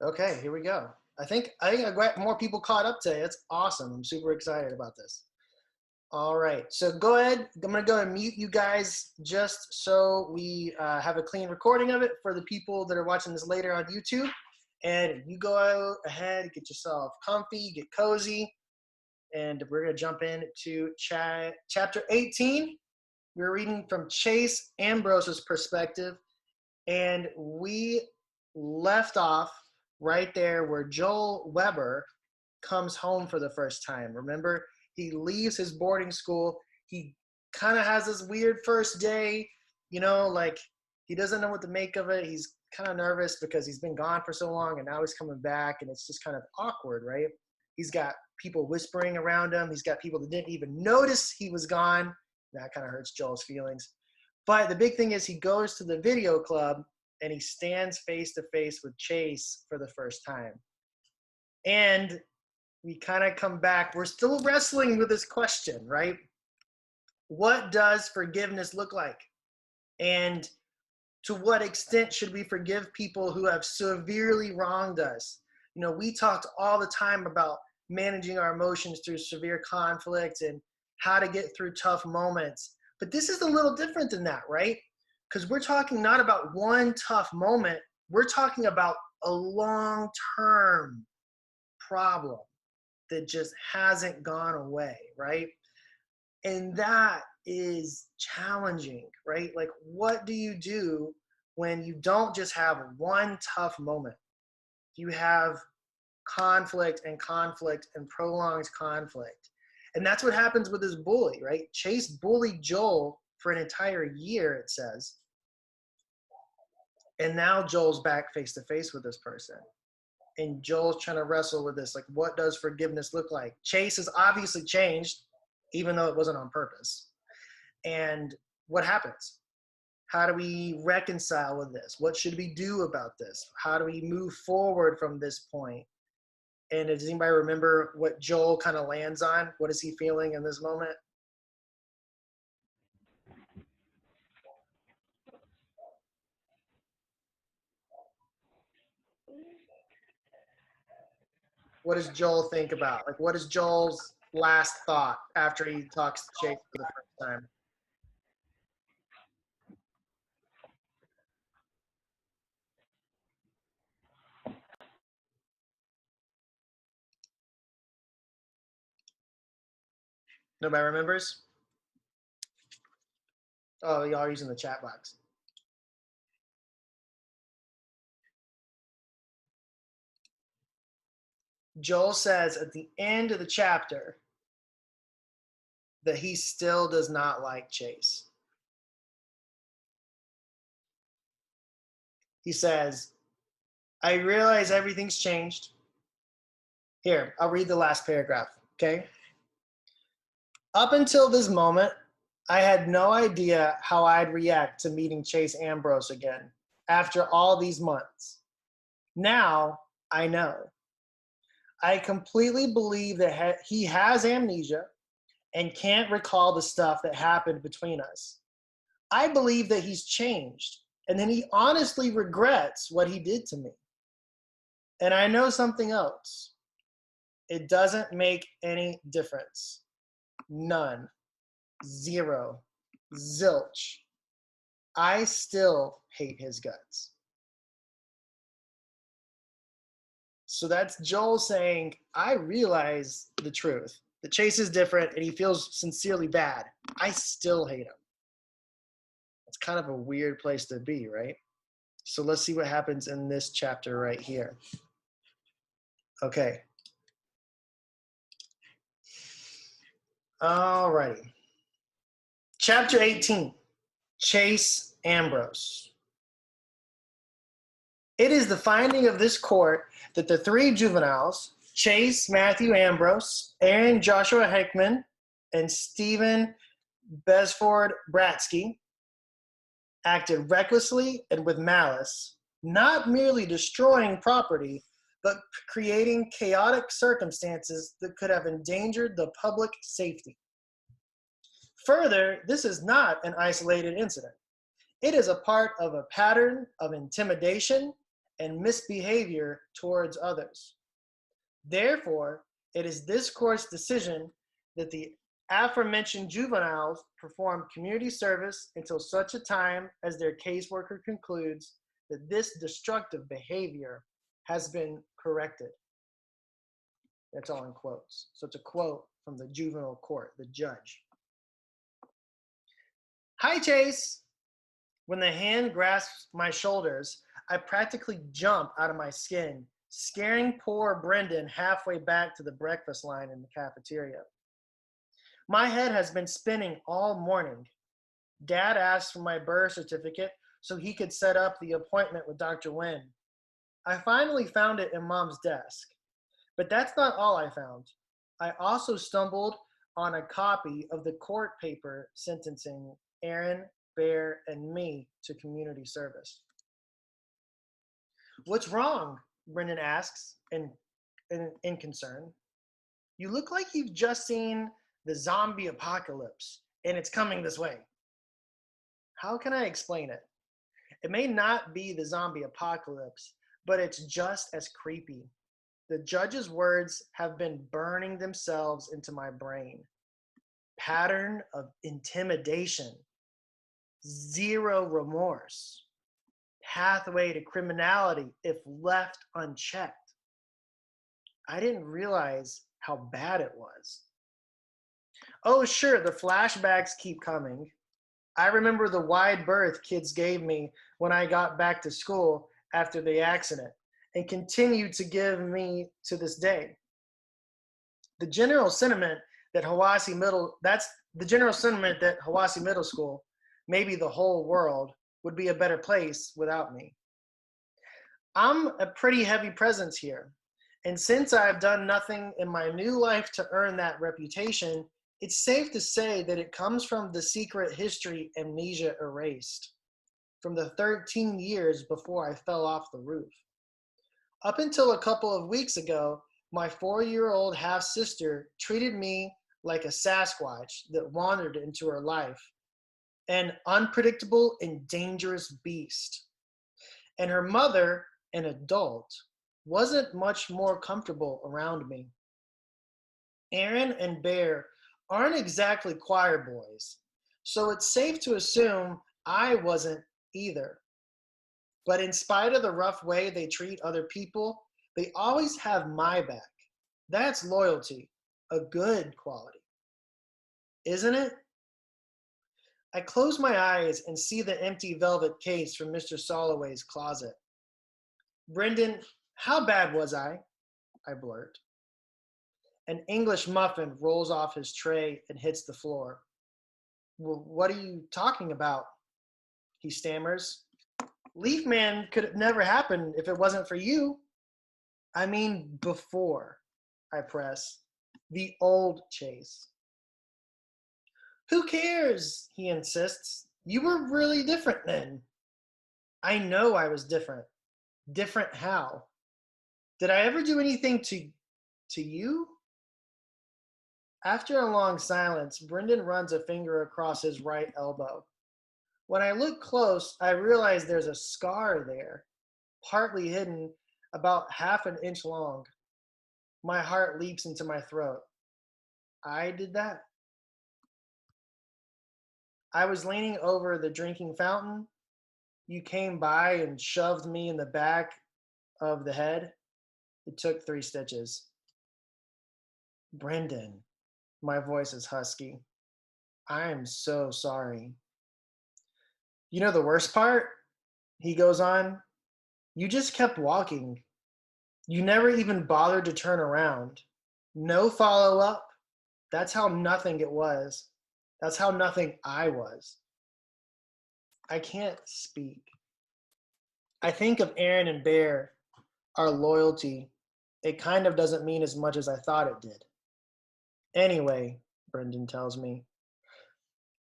Okay, here we go. I got more people caught up today. That's awesome. I'm super excited about this. All right, so go ahead. I'm gonna go and mute you guys just so we have a clean recording of it for the people that are watching this later on YouTube. And you go ahead, get yourself comfy, get cozy, and we're gonna jump into chapter 18. We're reading from Chase Ambrose's perspective, and we left off right there where Joel Weber comes home for the first time. Remember, he leaves his boarding school. He kind of has this weird first day, like he doesn't know what to make of it. He's kind of nervous because he's been gone for so long and now he's coming back, and it's just kind of awkward, right? He's got people whispering around him. He's got people that didn't even notice he was gone. That kind of hurts Joel's feelings. But the big thing is he goes to the video club and he stands face to face with Chase for the first time. And we kind of come back. We're still wrestling with this question, right? What does forgiveness look like? And to what extent should we forgive people who have severely wronged us? We talked all the time about managing our emotions through severe conflict and how to get through tough moments. But this is a little different than that, right? Because we're talking not about one tough moment. We're talking about a long-term problem that just hasn't gone away, right? And that is challenging, right? Like, what do you do when you don't just have one tough moment? You have conflict and conflict and prolonged conflict. And that's what happens with this bully, right? Chase bullied Joel for an entire year, it says. And now Joel's back face to face with this person. And Joel's trying to wrestle with this, like, what does forgiveness look like? Chase has obviously changed, even though it wasn't on purpose. And what happens? How do we reconcile with this? What should we do about this? How do we move forward from this point? And does anybody remember what Joel kind of lands on? What is he feeling in this moment? What does Joel think about? Like, what is Joel's last thought after he talks to Chase for the first time? Nobody remembers? Oh, y'all are using the chat box. Joel says at the end of the chapter that he still does not like Chase. He says, I realize everything's changed. Here, I'll read the last paragraph, okay? Up until this moment, I had no idea how I'd react to meeting Chase Ambrose again after all these months. Now, I know. I completely believe that he has amnesia and can't recall the stuff that happened between us. I believe that he's changed and then he honestly regrets what he did to me. And I know something else. It doesn't make any difference. None. Zero. Zilch. I still hate his guts. So that's Joel saying, I realize the truth. The Chase is different and he feels sincerely bad. I still hate him. It's kind of a weird place to be, right? So let's see what happens in this chapter right here. Okay. All righty. Chapter 18, Chase Ambrose. It is the finding of this court that the three juveniles, Chase Matthew Ambrose, Aaron Joshua Heckman, and Stephen Besford Bratsky, acted recklessly and with malice, not merely destroying property, but creating chaotic circumstances that could have endangered the public safety. Further, this is not an isolated incident. It is a part of a pattern of intimidation and misbehavior towards others. Therefore, it is this court's decision that the aforementioned juveniles perform community service until such a time as their caseworker concludes that this destructive behavior has been corrected. That's all in quotes. So it's a quote from the juvenile court, the judge. Hi, Chase. When the hand grasps my shoulders, I practically jump out of my skin, scaring poor Brendan halfway back to the breakfast line in the cafeteria. My head has been spinning all morning. Dad asked for my birth certificate so he could set up the appointment with Dr. Nguyen. I finally found it in Mom's desk. But that's not all I found. I also stumbled on a copy of the court paper sentencing Aaron, Bear, and me to community service. What's wrong? Brendan asks in concern. You look like you've just seen the zombie apocalypse and it's coming this way. How can I explain it? It may not be the zombie apocalypse, but it's just as creepy. The judge's words have been burning themselves into my brain. Pattern of intimidation. Zero remorse. Pathway to criminality if left unchecked. I didn't realize how bad it was. Oh, sure, the flashbacks keep coming. I remember the wide berth kids gave me when I got back to school after the accident, and continue to give me to this day. The general sentiment that Hiwassee Middle School, maybe the whole world, would be a better place without me. I'm a pretty heavy presence here, and since I've done nothing in my new life to earn that reputation, it's safe to say that it comes from the secret history amnesia erased, from the 13 years before I fell off the roof. Up until a couple of weeks ago, my 4-year-old half-sister treated me like a Sasquatch that wandered into her life, an unpredictable and dangerous beast. And her mother, an adult, wasn't much more comfortable around me. Aaron and Bear aren't exactly choir boys, so it's safe to assume I wasn't either. But in spite of the rough way they treat other people, they always have my back. That's loyalty, a good quality. Isn't it? I close my eyes and see the empty velvet case from Mr. Soloway's closet. Brendan, how bad was I blurt. An English muffin rolls off his tray and hits the floor. Well, what are you talking about? He stammers. Leaf Man could have never happened if it wasn't for you. I mean, before, I press. The old Chase. Who cares? He insists. You were really different then. I know I was different. Different how? Did I ever do anything to you? After a long silence, Brendan runs a finger across his right elbow. When I look close, I realize there's a scar there, partly hidden, about half an inch long. My heart leaps into my throat. I did that. I was leaning over the drinking fountain. You came by and shoved me in the back of the head. It took 3 stitches. Brendan, my voice is husky. I am so sorry. You know the worst part? He goes on. You just kept walking. You never even bothered to turn around. No follow-up. That's how nothing it was. That's how nothing I was. I can't speak. I think of Aaron and Bear, our loyalty. It kind of doesn't mean as much as I thought it did. Anyway, Brendan tells me.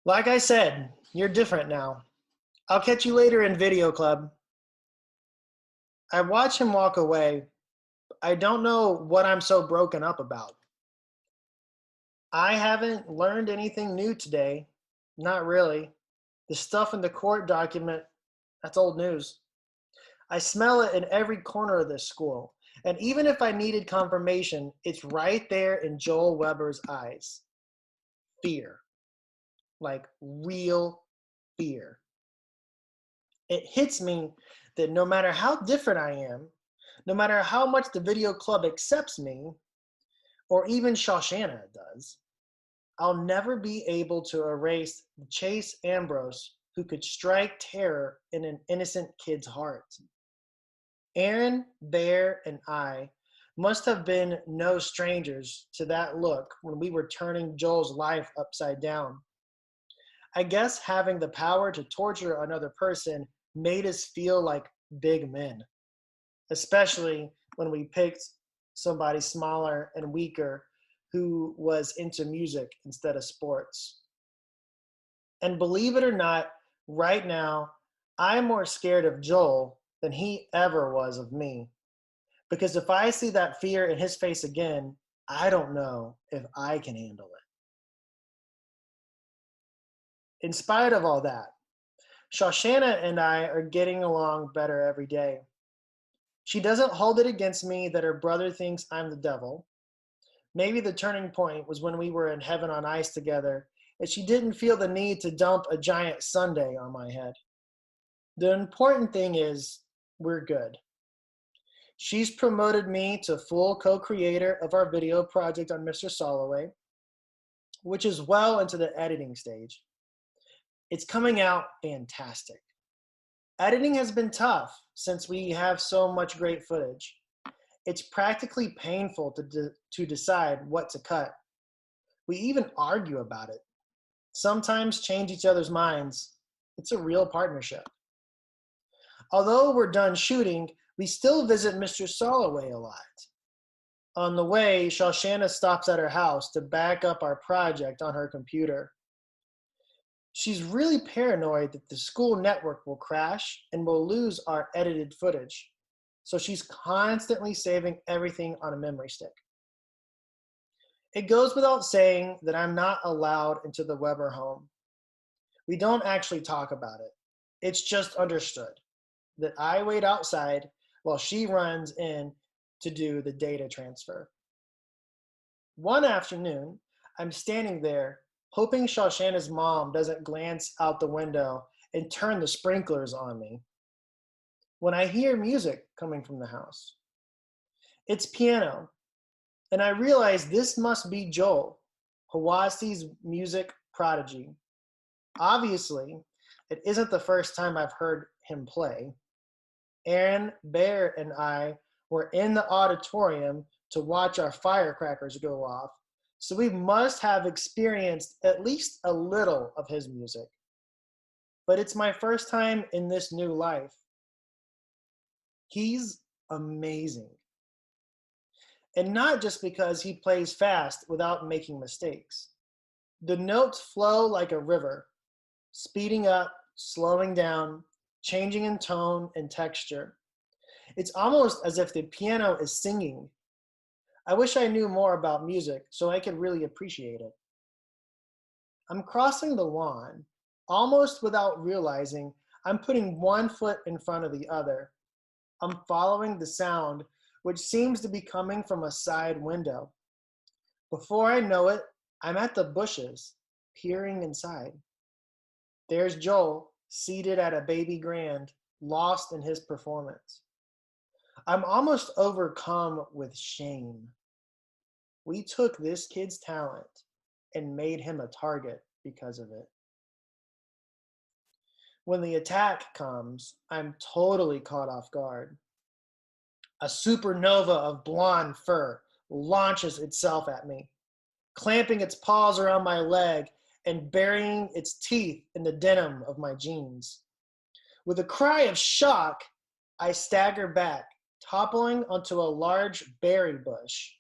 Like I said, you're different now. I'll catch you later in video club. I watch him walk away. I don't know what I'm so broken up about. I haven't learned anything new today. Not really. The stuff in the court document, that's old news. I smell it in every corner of this school. And even if I needed confirmation, it's right there in Joel Weber's eyes. Fear. Like real fear. It hits me that no matter how different I am, no matter how much the video club accepts me, or even Shoshana does, I'll never be able to erase Chase Ambrose who could strike terror in an innocent kid's heart. Aaron, Bear, and I must have been no strangers to that look when we were turning Joel's life upside down. I guess having the power to torture another person made us feel like big men, especially when we picked somebody smaller and weaker who was into music instead of sports. And believe it or not, right now, I'm more scared of Joel than he ever was of me. Because if I see that fear in his face again, I don't know if I can handle it. In spite of all that, Shoshana and I are getting along better every day. She doesn't hold it against me that her brother thinks I'm the devil. Maybe the turning point was when we were in heaven on ice together, and she didn't feel the need to dump a giant sundae on my head. The important thing is, we're good. She's promoted me to full co-creator of our video project on Mr. Soloway, which is well into the editing stage. It's coming out fantastic. Editing has been tough since we have so much great footage. It's practically painful to decide what to cut. We even argue about it. Sometimes change each other's minds. It's a real partnership. Although we're done shooting, we still visit Mr. Soloway a lot. On the way, Shoshana stops at her house to back up our project on her computer. She's really paranoid that the school network will crash and we'll lose our edited footage. So she's constantly saving everything on a memory stick. It goes without saying that I'm not allowed into the Weber home. We don't actually talk about it. It's just understood that I wait outside while she runs in to do the data transfer. One afternoon, I'm standing there hoping Shoshana's mom doesn't glance out the window and turn the sprinklers on me, when I hear music coming from the house. It's piano, and I realize this must be Joel, Hawasi's music prodigy. Obviously, it isn't the first time I've heard him play. Aaron, Bear, and I were in the auditorium to watch our firecrackers go off, so we must have experienced at least a little of his music. But it's my first time in this new life. He's amazing. And not just because he plays fast without making mistakes. The notes flow like a river, speeding up, slowing down, changing in tone and texture. It's almost as if the piano is singing. I wish I knew more about music so I could really appreciate it. I'm crossing the lawn, almost without realizing I'm putting one foot in front of the other. I'm following the sound, which seems to be coming from a side window. Before I know it, I'm at the bushes, peering inside. There's Joel, seated at a baby grand, lost in his performance. I'm almost overcome with shame. We took this kid's talent and made him a target because of it. When the attack comes, I'm totally caught off guard. A supernova of blonde fur launches itself at me, clamping its paws around my leg and burying its teeth in the denim of my jeans. With a cry of shock, I stagger back, toppling onto a large berry bush.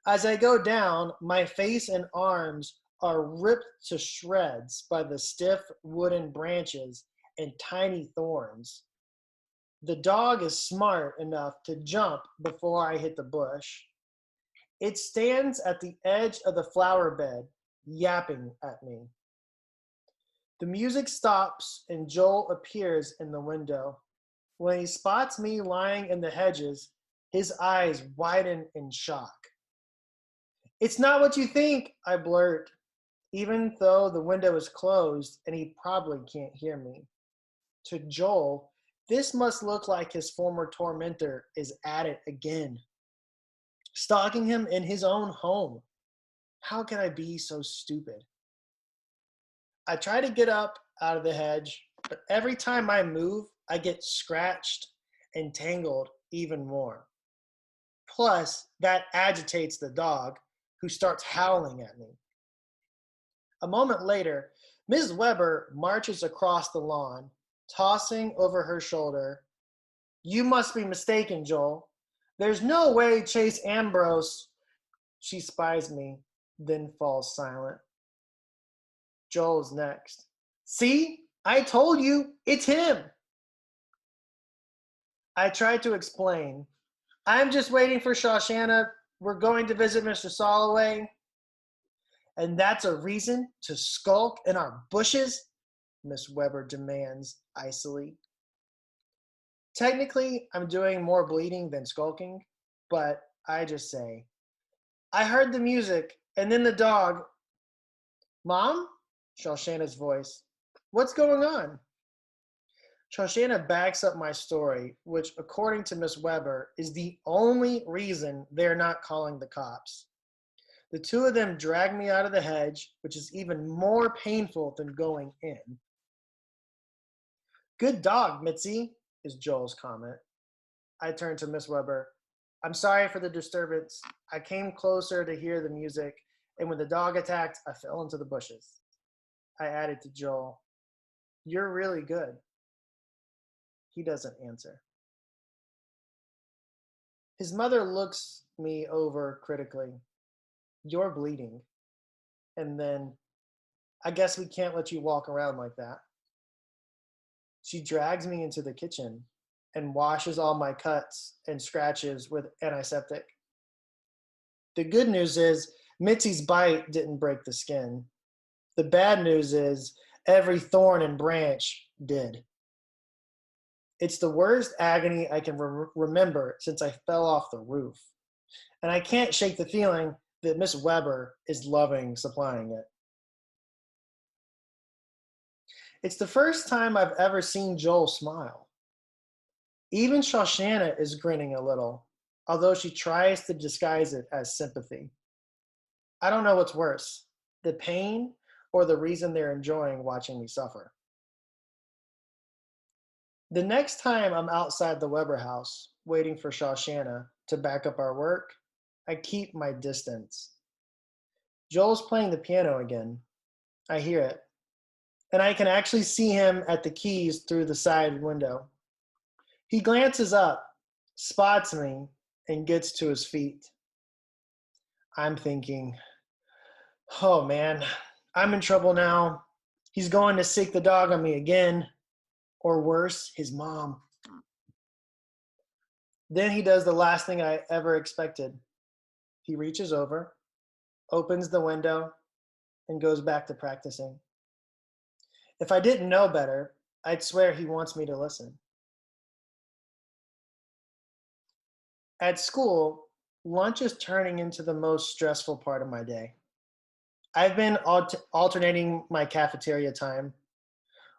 As I go down, my face and arms are ripped to shreds by the stiff wooden branches and tiny thorns. The dog is smart enough to jump before I hit the bush. It stands at the edge of the flower bed, yapping at me. The music stops and Joel appears in the window. When he spots me lying in the hedges, his eyes widen in shock. It's not what you think, I blurt, even though the window is closed and he probably can't hear me. To Joel, this must look like his former tormentor is at it again, stalking him in his own home. How can I be so stupid? I try to get up out of the hedge, but every time I move, I get scratched and tangled even more. Plus, that agitates the dog, who starts howling at me. A moment later, Ms. Weber marches across the lawn, tossing over her shoulder, "You must be mistaken, Joel. There's no way Chase Ambrose." She spies me, then falls silent. Joel's next. "See? I told you, it's him." I tried to explain. "I'm just waiting for Shoshana. We're going to visit Mr. Soloway." "And that's a reason to skulk in our bushes?" Miss Weber demands icily. Technically, I'm doing more bleeding than skulking, but I just say, "I heard the music, and then the dog." "Mom?" Shoshana's voice. "What's going on?" Shoshana backs up my story, which, according to Miss Weber, is the only reason they're not calling the cops. The two of them drag me out of the hedge, which is even more painful than going in. "Good dog, Mitzi," is Joel's comment. I turn to Miss Weber. "I'm sorry for the disturbance. I came closer to hear the music, and when the dog attacked, I fell into the bushes." I added to Joel, "You're really good." He doesn't answer. His mother looks me over critically. "You're bleeding." And then, "I guess we can't let you walk around like that." She drags me into the kitchen and washes all my cuts and scratches with antiseptic. The good news is Mitzi's bite didn't break the skin. The bad news is every thorn and branch did. It's the worst agony I can remember since I fell off the roof. And I can't shake the feeling that Miss Weber is loving supplying it. It's the first time I've ever seen Joel smile. Even Shoshana is grinning a little, although she tries to disguise it as sympathy. I don't know what's worse, the pain or the reason they're enjoying watching me suffer. The next time I'm outside the Weber house, waiting for Shoshana to back up our work, I keep my distance. Joel's playing the piano again. I hear it. And I can actually see him at the keys through the side window. He glances up, spots me, and gets to his feet. I'm thinking, oh man, I'm in trouble now. He's going to sick the dog on me again. Or worse, his mom. Then he does the last thing I ever expected. He reaches over, opens the window, and goes back to practicing. If I didn't know better, I'd swear he wants me to listen. At school, lunch is turning into the most stressful part of my day. I've been alternating my cafeteria time.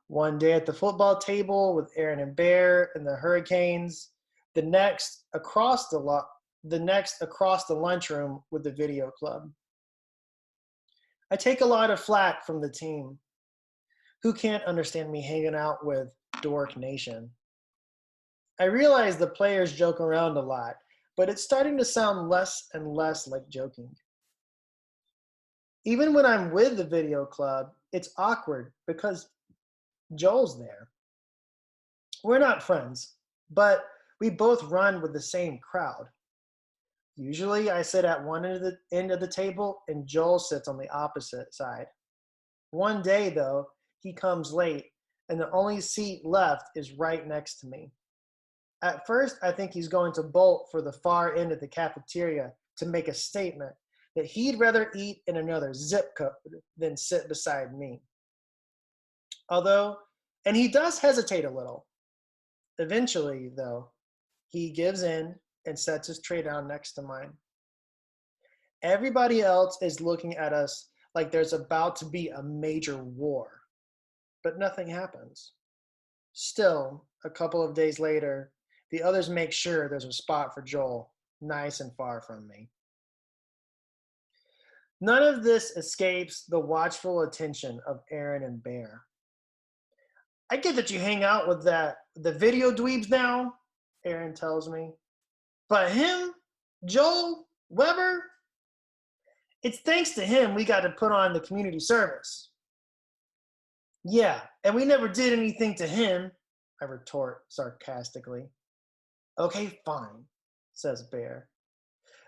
One day at the football table with Aaron and Bear and the Hurricanes, the next across the lunchroom with the video club. I take a lot of flack from the team. Who can't understand me hanging out with Dork Nation? I realize the players joke around a lot, but it's starting to sound less and less like joking. Even when I'm with the video club, it's awkward because Joel's there. We're not friends, but we both run with the same crowd. Usually I sit at one end of the table and Joel sits on the opposite side. One day though, he comes late and the only seat left is right next to me. At first, I think he's going to bolt for the far end of the cafeteria to make a statement that he'd rather eat in another zip code than sit beside me. And he does hesitate a little. Eventually, though, he gives in and sets his tray down next to mine. Everybody else is looking at us like there's about to be a major war, but nothing happens. Still, a couple of days later, the others make sure there's a spot for Joel, nice and far from me. None of this escapes the watchful attention of Aaron and Bear. I get that you hang out with the video dweebs now, Aaron tells me. But him, Joel, Weber, it's thanks to him we got to put on the community service. Yeah, and we never did anything to him, I retort sarcastically. Okay, fine, says Bear.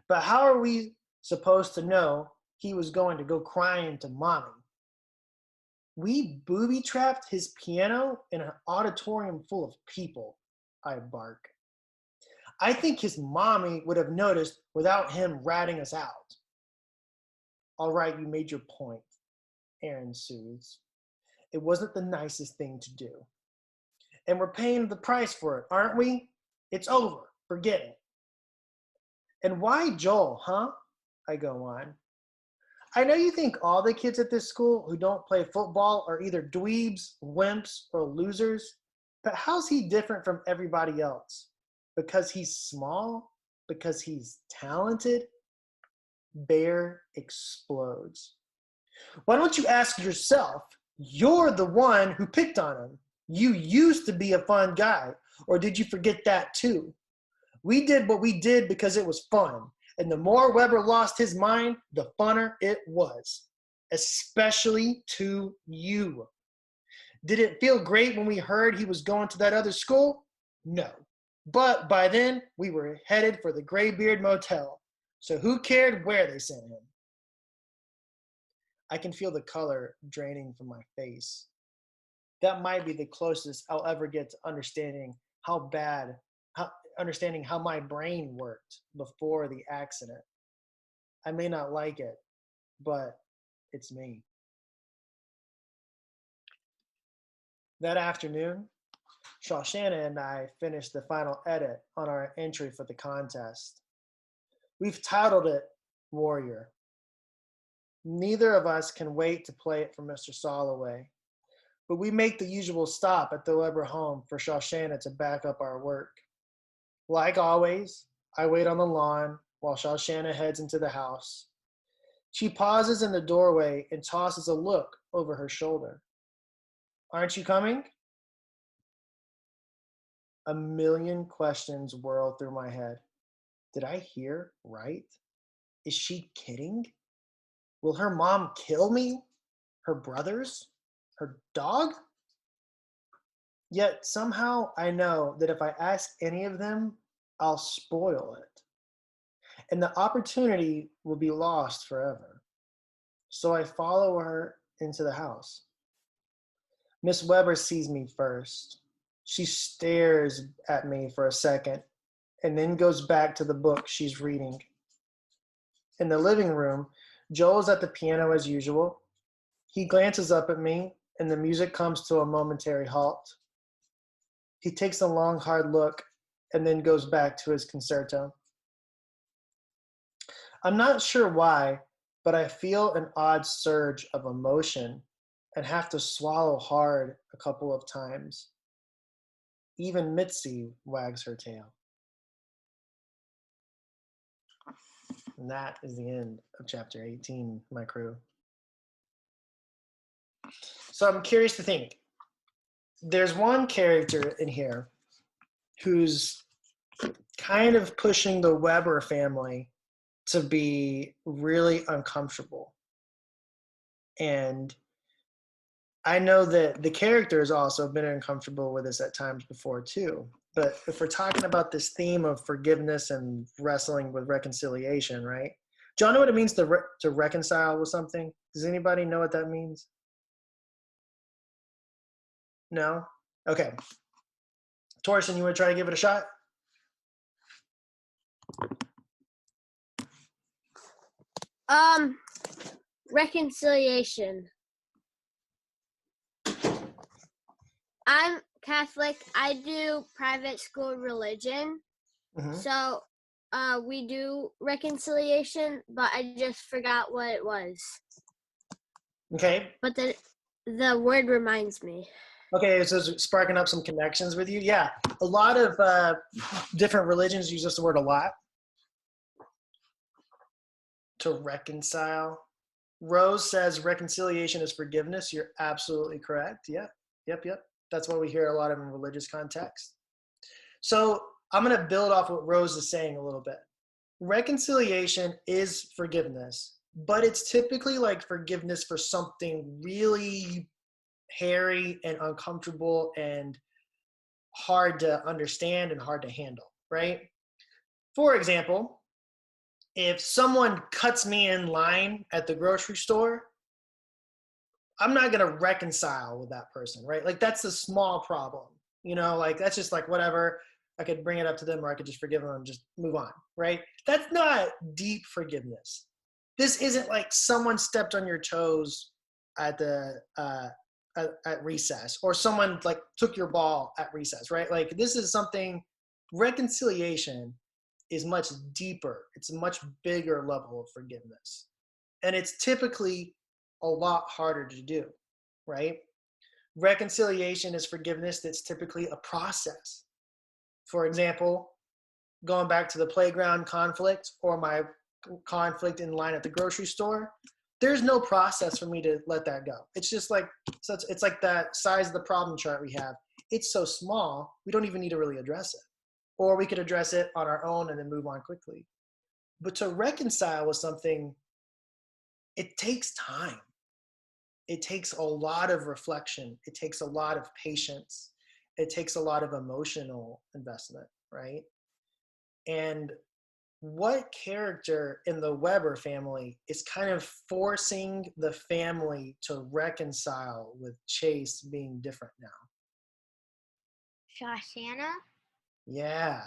But how are we supposed to know he was going to go crying to mommy? We booby-trapped his piano in an auditorium full of people, I bark. I think his mommy would have noticed without him ratting us out. All right, you made your point, Aaron soothes. It wasn't the nicest thing to do. And we're paying the price for it, aren't we? It's over. Forget it. And why Joel, huh? I go on. I know you think all the kids at this school who don't play football are either dweebs, wimps, or losers, but how's he different from everybody else? Because he's small? Because he's talented? Bear explodes. Why don't you ask yourself? You're the one who picked on him. You used to be a fun guy, or did you forget that too? We did what we did because it was fun, and the more Weber lost his mind, the funner it was, especially to you. Did it feel great when we heard he was going to that other school? No. But by then, we were headed for the Graybeard Motel, so who cared where they sent him? I can feel the color draining from my face. That might be the closest I'll ever get to understanding how my brain worked before the accident. I may not like it, but it's me. That afternoon, Shoshana and I finished the final edit on our entry for the contest. We've titled it Warrior. Neither of us can wait to play it for Mr. Soloway, but we make the usual stop at the Weber home for Shoshana to back up our work. Like always, I wait on the lawn while Shoshana heads into the house. She pauses in the doorway and tosses a look over her shoulder. Aren't you coming? A million questions whirl through my head. Did I hear right? Is she kidding? Will her mom kill me? Her brothers? Her dog? Yet somehow I know that if I ask any of them, I'll spoil it. And the opportunity will be lost forever. So I follow her into the house. Miss Weber sees me first. She stares at me for a second and then goes back to the book she's reading. In the living room, Joel's at the piano as usual. He glances up at me and the music comes to a momentary halt. He takes a long, hard look and then goes back to his concerto. I'm not sure why, but I feel an odd surge of emotion and have to swallow hard a couple of times. Even Mitzi wags her tail. And that is the end of chapter 18, my crew. So I'm curious to think. There's one character in here who's kind of pushing the Weber family to be really uncomfortable. And I know that the character has also been uncomfortable with this at times before too. But if we're talking about this theme of forgiveness and wrestling with reconciliation, right? Do y'all know what it means to reconcile with something? Does anybody know what that means? No? Okay. Torsten, you want to try to give it a shot? Reconciliation. Catholic. I do private school religion. Mm-hmm. So we do reconciliation, but I just forgot what it was. Okay. But the word reminds me. Okay, so it's sparking up some connections with you. Yeah, a lot of different religions use this word a lot. To reconcile. Rose says reconciliation is forgiveness. You're absolutely correct. Yep. That's what we hear a lot of in religious context. So I'm going to build off what Rose is saying a little bit. Reconciliation is forgiveness, but it's typically like forgiveness for something really hairy and uncomfortable and hard to understand and hard to handle, right? For example, if someone cuts me in line at the grocery store, I'm not going to reconcile with that person, right? Like that's a small problem, like that's just like whatever. I could bring it up to them or I could just forgive them and just move on, right? That's not deep forgiveness. This isn't like someone stepped on your toes at the at recess, or someone like took your ball at recess, right? Like this is something. Reconciliation is much deeper. It's a much bigger level of forgiveness, and it's typically a lot harder to do, right? Reconciliation is forgiveness that's typically a process. For example, going back to the playground conflict or my conflict in line at the grocery store, there's no process for me to let that go. It's just like, so it's like that size of the problem chart we have. It's so small, we don't even need to really address it. Or we could address it on our own and then move on quickly. But to reconcile with something, it takes time. It takes a lot of reflection. It takes a lot of patience. It takes a lot of emotional investment, right? And what character in the Weber family is kind of forcing the family to reconcile with Chase being different now? Shoshana? Yeah.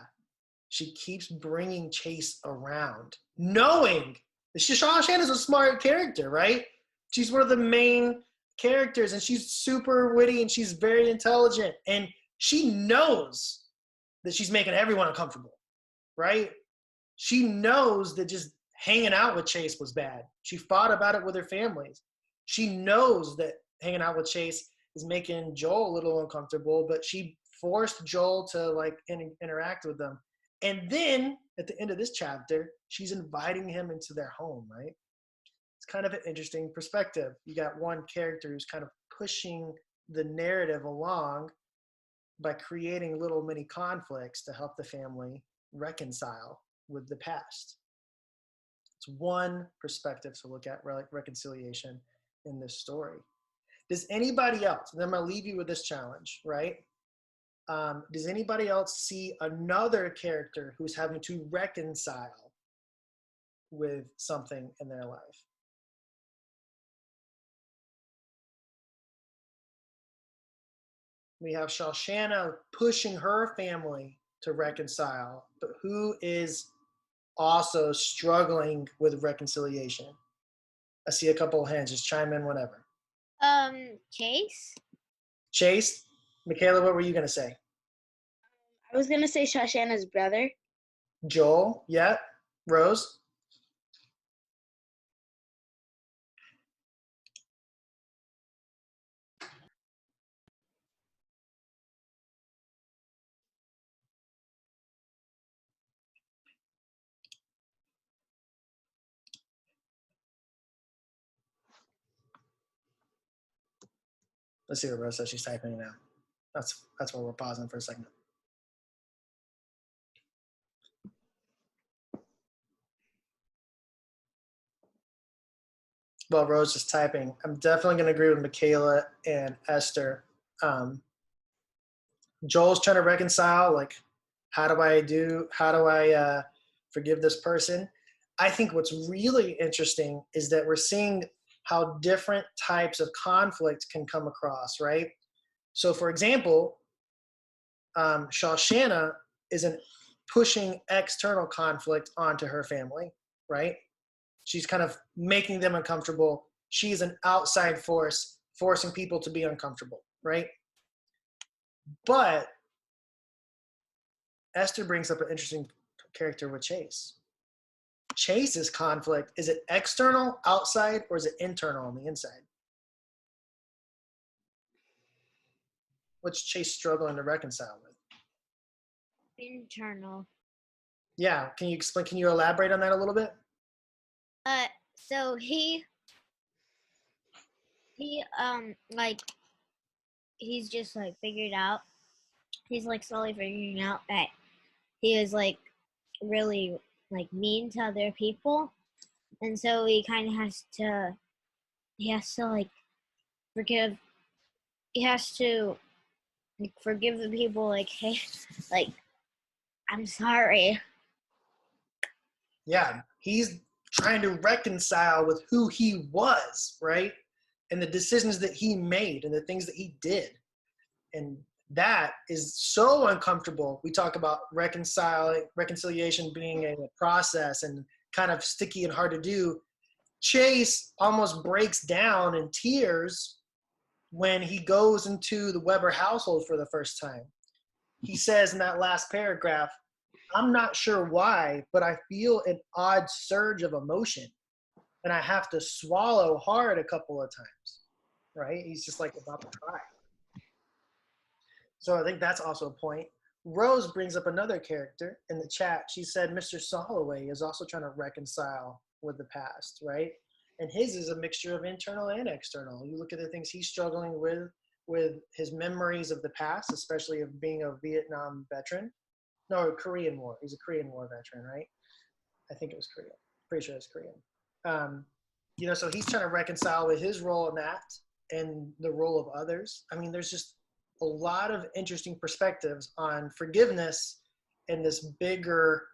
She keeps bringing Chase around, knowing that Shoshana's a smart character, right? She's one of the main characters, and she's super witty, and she's very intelligent, and she knows that she's making everyone uncomfortable, right? She knows that just hanging out with Chase was bad. She fought about it with her families. She knows that hanging out with Chase is making Joel a little uncomfortable, but she forced Joel to like interact with them. And then at the end of this chapter, she's inviting him into their home, right? It's kind of an interesting perspective. You got one character who's kind of pushing the narrative along by creating little mini conflicts to help the family reconcile with the past. It's one perspective to look at reconciliation in this story. Does anybody else, and I'm going to leave you with this challenge, right? Does anybody else see another character who's having to reconcile with something in their life? We have Shoshana pushing her family to reconcile, but who is also struggling with reconciliation? I see a couple of hands. Just chime in whenever. Chase? Chase? Michaela, what were you going to say? I was going to say Shoshana's brother. Joel? Yeah. Rose? Let's see what Rose says. She's typing now. That's why we're pausing for a second. Well, Rose is typing. I'm definitely going to agree with Michaela and Esther. Joel's trying to reconcile, like, how do I forgive this person? I think what's really interesting is that we're seeing how different types of conflict can come across, right? So, for example, Shoshana isn't pushing external conflict onto her family, right? She's kind of making them uncomfortable. She's an outside force forcing people to be uncomfortable, right? But Esther brings up an interesting character with Chase. Chase's conflict, is it external, outside, or is it internal on the inside? What's Chase struggling to reconcile with? Internal. Yeah, can you explain, can you elaborate on that a little bit? So he like he's just like figured out. He's like slowly figuring out that he was like really like mean to other people, and so he kind of has to like forgive. He has to like forgive the people. Like, hey, like I'm sorry. Yeah, he's trying to reconcile with who he was, right? And the decisions that he made and the things that he did. And that is so uncomfortable. We talk about reconciliation being a process and kind of sticky and hard to do. Chase almost breaks down in tears when he goes into the Weber household for the first time. He says in that last paragraph, I'm not sure why, but I feel an odd surge of emotion and I have to swallow hard a couple of times, right? He's just like about to cry. So I think that's also a point. Rose brings up another character in the chat. She said Mr. Soloway is also trying to reconcile with the past, right? And his is a mixture of internal and external. You look at the things he's struggling with his memories of the past, especially of being a Vietnam veteran. No, Korean War. He's a Korean War veteran, right? I think it was Korean. Pretty sure it's Korean. So he's trying to reconcile with his role in that and the role of others. I mean, there's just a lot of interesting perspectives on forgiveness and this bigger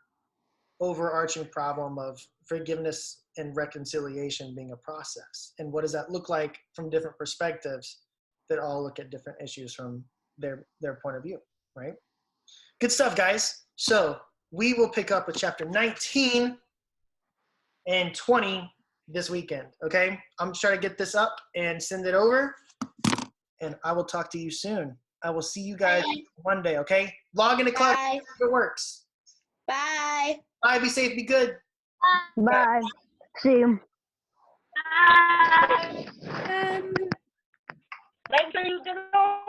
overarching problem of forgiveness and reconciliation being a process. And what does that look like from different perspectives that all look at different issues from their point of view, right? Good stuff, guys. So we will pick up with chapter 19 and 20 this weekend, okay? I'm trying to get this up and send it over, and I will talk to you soon. I will see you guys Monday, okay? Log into class if it works. Bye. Bye, be safe, be good. Bye. See you. Bye. Make sure you get on.